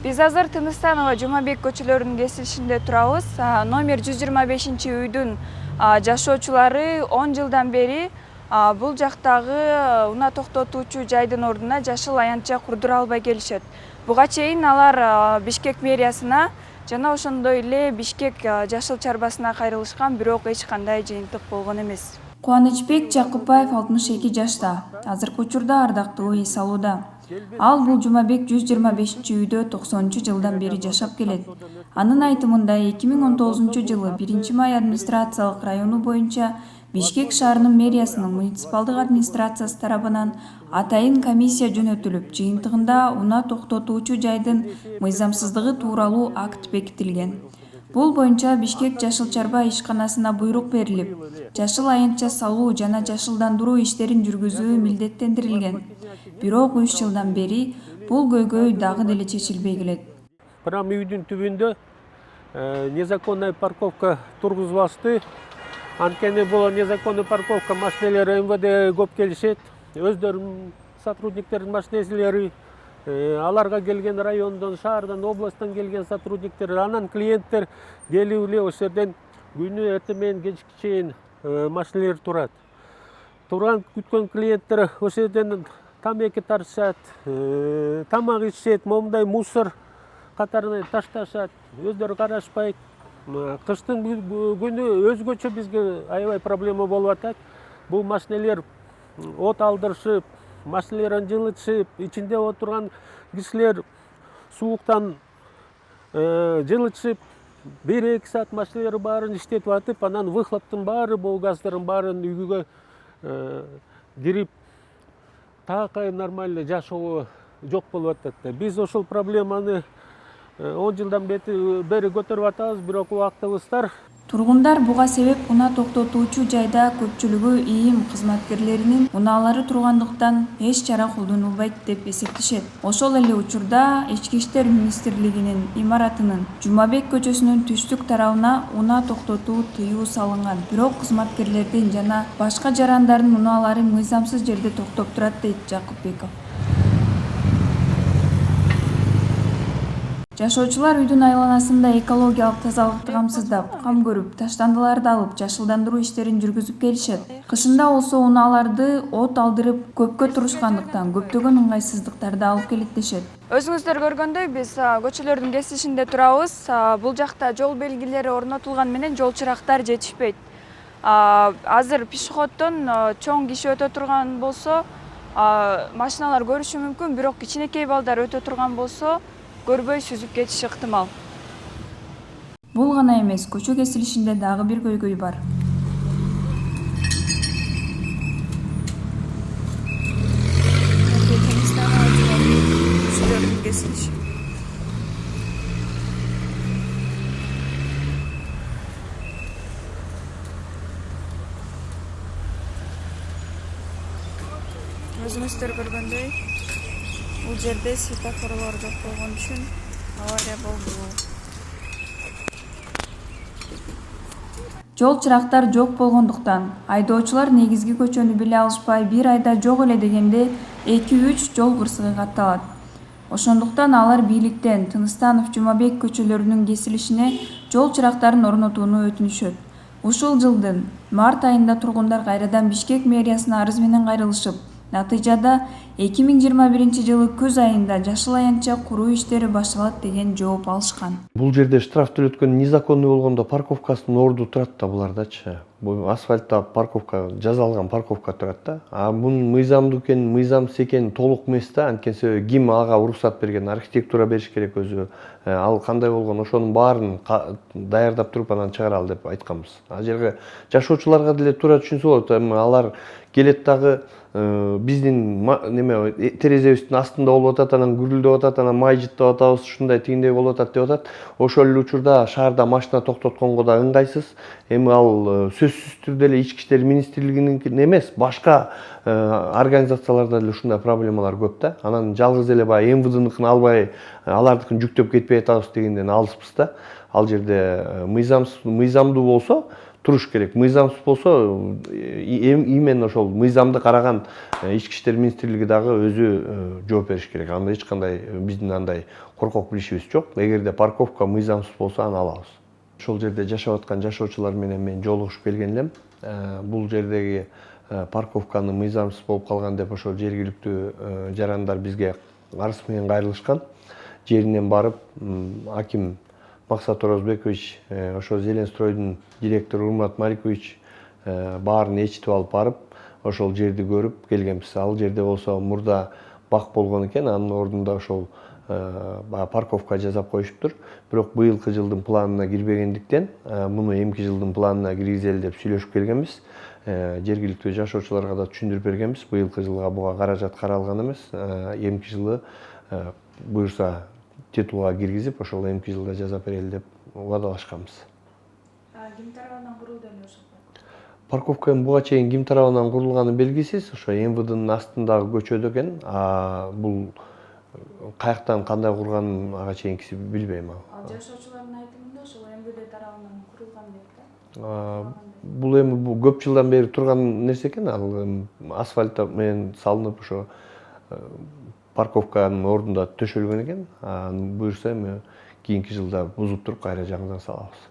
Биз азыр Тыныстанова Жумабек көчөлөрүнүн кесилишинде турабыз. Номер 125-үйдүн жашоочулары 10 жылдан бери бул жактагы унаа токтотуучу жайдын ордуна жашыл аянтча курдура албай келишет. Буга чейин алар Бишкек мэриясына жана ошондой эле Бишкек жашыл чарбасына кайрылышкан, бирок эч кандай жыйынтык болгон эмес. Кубанычбек Жакупбаев 62 жашта. Азыркы учурда ардактуу эс алууда. Ал бул Жумабек 125-үйдө 90-жылдан бери жашап келет. Анын айтымында 2019-жылы 1-май администрациялык району боюнча Бишкек шаарынын мэриясынын муниципалдык администрациясы тарабынан атайын комиссия жөнөтүлүп, жыйынтыгында унаа токтотуучу жайдын мыйзамсыздыгы тууралуу акт бекитилген. Бул боюнча Бишкек жашыл чарба ишканасына буйрук берилип, жашыл аянтча салуу жана жашылдандыруу иштерин жүргүзүү милдеттендирилген. Бирок 3 жылдан бери бул көйгөй дагы деле чечилбей келет. Прям үйдүн түбүндө незаконная парковка тургузбашты. Анткени бул незаконный парковка машиналары МВД көп келишет. Өздөрүнүн сотрудниктердин машиналери, аларга келген райондон, шаардан, областтан келген сотрудниктер, анан клиенттер келип эле ошол жерден күнү эртең менен кечке чейин машиналер турат. Турган күткөн клиенттер ошол жерден тамеки тартышат, тамак ичишет, момундай мусор катарына ташташат, өздөрү карашпайт. Кыштын күнү өзгөчө бизге аябай проблема болуп атат. Бул машиналер от алдырышып, машиналерин жылытышып, ичинде отурган кишилер сууктан жылытышып, 1-2 саат машиналер баарын иштетип атып, анан выхлоптун баары, бул газдардын баарын үйгө кирип, такай нормально жашоо жок болуп атат. Биз ошол проблеманы 10 жылдан бери көтөрүп атабыз, бирок убактыбыздар. Тургундар буга себеп унаа токтотуучу жайда көпчүлүгү ИИМ кызматкерлеринин унаалары тургандыктан эч чара колдонулбайт деп эсептешет. Ошол эле учурда Ички иштер министрлигинин имаратынын Жумабек көчөсүнүн түштүк тарабына унаа токтотуу тыюу салынган. Бирок кызматкерлердин жана башка жарандардын унаалары мыйзамсыз жерде токтоп турат, дейт Жакупбеков. Жашоочулар үйдүн айланасында экологиялык тазалыкты камсыздап, кам көрүп, таштандыларды алып, жашылдандыруу иштерин жүргүзүп келишет. Кышында болсо унааларды от алдырып, көпкө турушкандыктан көптөгөн ыңгайсыздыктарды алып келет дешет. Өзүңүздөр көргөндөй, биз көчөлөрдүн кесилишинде турабыз. Бул жакта жол белгилери орнотулган менен жол чырактар жетишпейт. Азыр пешеходдон чоң киши өтө турган болсо, машиналар көрүшү мүмкүн, бирок кичинекей балдар өтө турган болсо, көрбөй сүзүп кетиши ыктымал. Бул гана эмес, көчө кесилишинде дагы бир көйгөй бар. Өзүңүздөр көргөндөй, бул жерде светофорлор жок болгон үчүн авария болду. Жол чырактар жок болгондуктан айдоочулар негизги көчөнү биле алышпай, бир айда жок эле дегенде 2-3 жол кырсыгы катталат. Ошондуктан алар бийликтен Тыныстанов Жумабек көчөлөрүнүн кесилишине жол чырактарын орнотууну өтүнүшөт. Ушул жылдын март айында тургундар кайрадан Бишкек мэриясына арыз менен кайрылышып, натыйжада 2021 жылы күз айында жашыл аянтча куруу иштери башталат деген жооп алышкан. Бул жерде штраф төлөткөн незаконный болгондо парковкасынын орду турат да булардачы. Бул асфальтта парковка, жазалган парковка турат да. Бунун мыйзамдуу экенин, мыйзамсыз экенин толук эмес да. Анткени ким ага уруксат берген, архитектура бериш керек өзү. Ал кандай болгон, ошонун баарын даярдап туруп анан чыгара ал деп айтканбыз. Ал жерге жашоочуларга деле туура түшүнсө болот. Алар келет дагы биздин терезебиздин астында болуп атат, анан гүрүлдөп атат, анан май жыттап атабыз, ушундай тигиндей болуп атат деп атат. Ошол эле учурда шаарда машина токтотконго да ыңгайсыз. Ал сөзсүз түрдө эле Ички иштер министрлигинин эмес, башка организацияларда деле ушундай проблемалар көп да. Анан жалгыз эле баягы МВДныкын албай, алардыкын жүктөп кетпей атабыз дегенден алыспыз да. Ал жерде мыйзамдуу болсо, туруш керек. Мыйзамсыз болсо именно ошол мыйзамды караган ички иштер министрлиги дагы өзү жооп бериш керек. Анда эч кандай биздин андай коркок билишибиз жок. Эгерде парковка мыйзамсыз болсо аны алабыз. Ошол жерде жашап аткан жашоочулар менен мен жолугушуп келген элем. Бул жердеги парковканы мыйзамсыз болуп калган деп ошол жергиликтүү жарандар бизге арыз менен кайрылышкан. Жеринен барып аким Максат Орозбекович, ошо Зеленстройдун директору Урмат Маликович баарын ээрчитип алып барып, ошол жерди көрүп келгенбиз. Ал жерде болсо мурда бак болгон экен, анын ордунда ошол парковка жасап коюшуптур. Бирок быйылкы жылдын планына кирбегендиктен, муну эмки жылдын планына киргизели деп сүйлөшүп келгенбиз. Жергиликтүү жашоочуларга да түшүндүрүп бергенбиз. Быйылкы жылга буга каражат каралган эмес. Эмки жылы буюрса титулга киргизип, ошол эмки жылда жасап берели деп убадалашканбыз. Ким тарабынан курулду эле ошол? Парковка буга чейин ким тарабынан курулганы белгисиз. Ошо МВДнын астындагы көчөдө экен. Бул каяктан кандай курганын ага чейинкиси билбейм ал. Ал жашоочулардын айтымында ошол МВД тарабынан курулган дейт да. Бул эми көп жылдан бери турган нерсе экен. Ал асфальт менен салынып ошо парковканын ордунда төшөлгөн экен. Буюрса эми кийинки жылда бузуп туруп кайра жаңыдан салабыз.